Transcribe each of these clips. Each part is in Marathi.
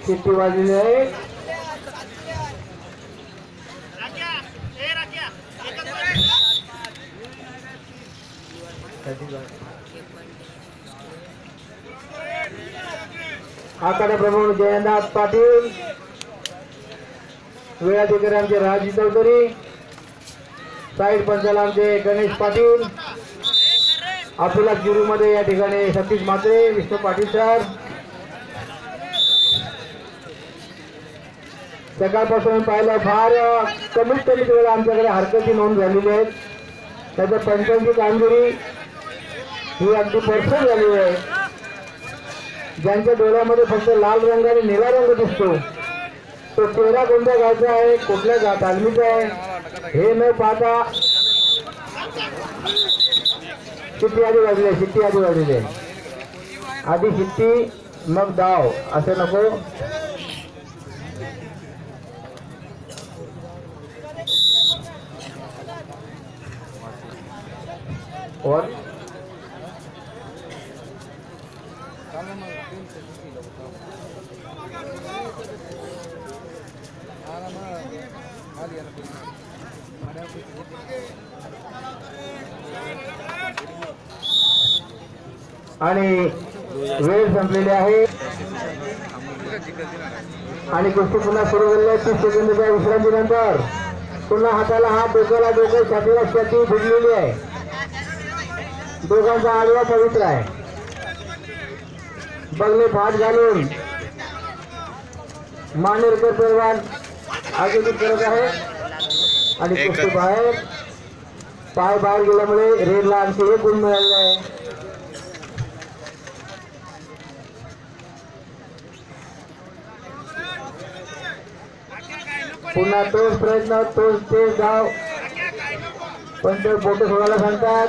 शिट्टी वाजलेली आहे. आखाड्याप्रमाणे जयनाथ पाटील, वेळाधिकारी आमचे राजी चौधरी, साईड पंचाला आमचे गणेश पाटील, अकोला जुरू मध्ये या ठिकाणी सतीश म्हात्रे, विष्णू पाटील सर. सकाळपासून पाहिलं फार कमीत वेळा आमच्याकडे हरकती नोंद झालेली आहेत. त्याच्या पंचांची कामगिरी ही अगदी परफेक्ट झालेली आहे. ज्यांच्या डोळ्यामध्ये फक्त लाल रंग आणि निळा रंग दिसतो तो चेहरा कोणत्या गावचा आहे, कुठल्या तालमीचा आहे हे न पाहता शिट्टी आधी वाजली आहे. शिट्टी आधी वाजलेली आहे. आधी शिट्टी मग डाव असं नको. और आणि वेळ संपलेली आहे आणि कुस्ती पुन्हा सुरू झाली आहे. 30 सेकंदाच्या विश्रांतीनंतर पुन्हा हाताला हात, डोक्याला डोकं, छातीला छाती भिडलेली आहे. दोघांचा आडवा पवित्र आहे. बगले फाट घालून मानेरकर पैलवान आगेकूच करत आहे आणि कुस्ती बाहेर. पाय बाहेर गेल्यामुळे रेडला आणखी 1 गुण मिळाले आहे. पुन्हा तोच प्रयत्न, तोच तेच धाव. पण ते फोटो सोडायला सांगतात.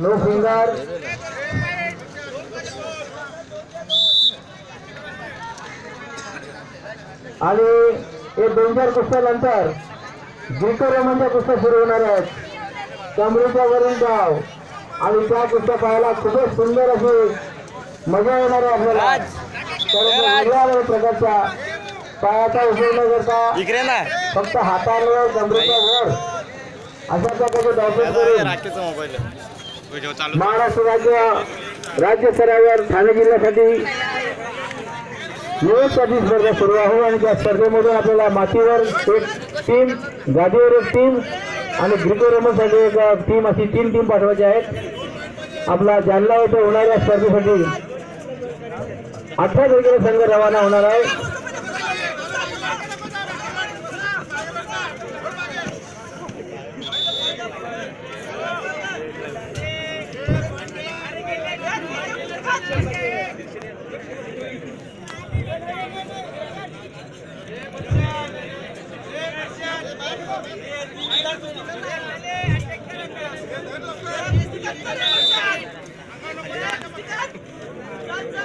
No finger. आणि हे 2-4 कुस्त्यानंतर ग्रीको रोमनच्या कुस्त्या सुरू होणार आहेत. कमरेच्या वरून धाव आणि त्या कुस्त्या पाहायला खूपच सुंदर अशी मजा येणार आहे आपल्याला. वेगळ्या प्रकारच्या पायाचा उपयोग न करता फक्त हातावर, कमरेच्या वर अशा प्रकारचे धावपट करून महाराष्ट्र राज्य स्तरावर ठाणे जिल्ह्यासाठी निवडसाठी स्पर्धा सुरू आहे. आणि त्या स्पर्धेमधून आपल्याला मातीवर एक टीम, गादीवर एक टीम आणि ग्रीको रोमनसाठी एक टीम, अशी 3 टीम पाठवायच्या आहेत. आपला जालना येथे होणाऱ्या स्पर्धेसाठी 18 तारखेला संघ रवाना होणार आहे.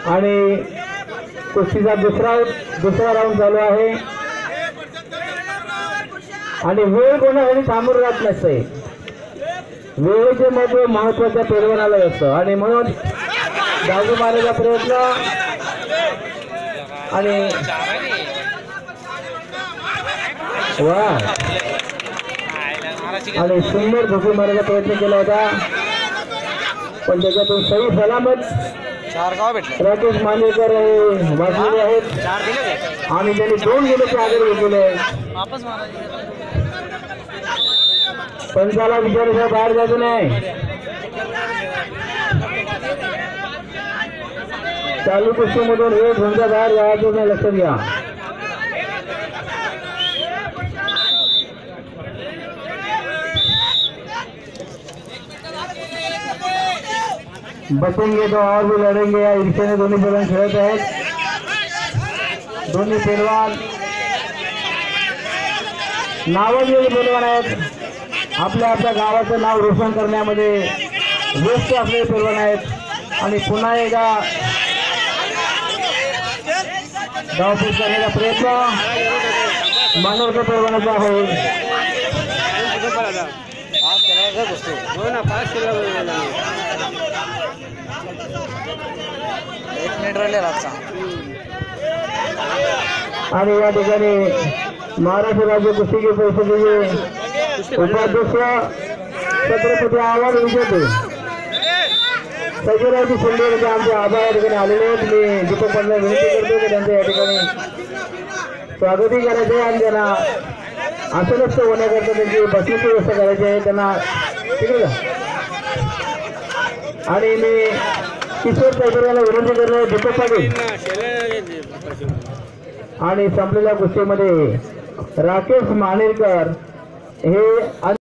आणि कुस्तीचा दुसरा राऊंड चालू आहे आणि वेळ कोणासाठी थांबून राहत नसते. वेळेचे महत्व महत्वाच्या पैलवानाला असतं आणि म्हणून डावू मारण्याचा प्रयत्न आणि वा आणि सुंदर झोपी मारण्याचा प्रयत्न केला होता पण त्याच्यातून सही सलामत राकेश मानेकर वाचलेले आहेत आणि त्यांनी 2 गेले आगे घेतलेले आहेत. पंचाला विचारायच्या बाहेर जायचं नाही. चालू कुस्तीमधून एक झोनच्या बाहेर जायचं नाही, लक्षात घ्या. बचेंगे तो और भी लड़ेंगे या ईर्ष्याने दोन्ही पैलवान खेळत आहेत. दोन्ही पैलवान नावाजलेले पैलवान आहेत. आपल्या गावाचं नाव रोशन करण्यामध्ये व्यस्त असलेले पैलवान आहेत आणि पुन्हा एकदा धावफेक करण्याचा प्रयत्न मानवकर पैलवानाचा होईल. पास 1 मिनिट राहिलेला आजचा. आणि या ठिकाणी महाराष्ट्र राज्य कुस्तीगीर परिषदेचे उपाध्यक्ष छत्रपती आव्हाड विजेते सजीरावजी शिंदे यांचे आमचे आभार या ठिकाणी आलेले आहेत. मी दीपक पाटला विनंती करतो की त्यांचं या ठिकाणी स्वागतही करायचं आहे आणि त्यांना आसनस्थ होण्याकरता त्यांची बसण्याची व्यवस्था करायची आहे त्यांना. ठीक आहे का? आणि मी किशोर चौधरी यांना विनंती करतो दीपक पाटील आणि संपलेल्या कुस्तीमध्ये राकेश मानेरकर हे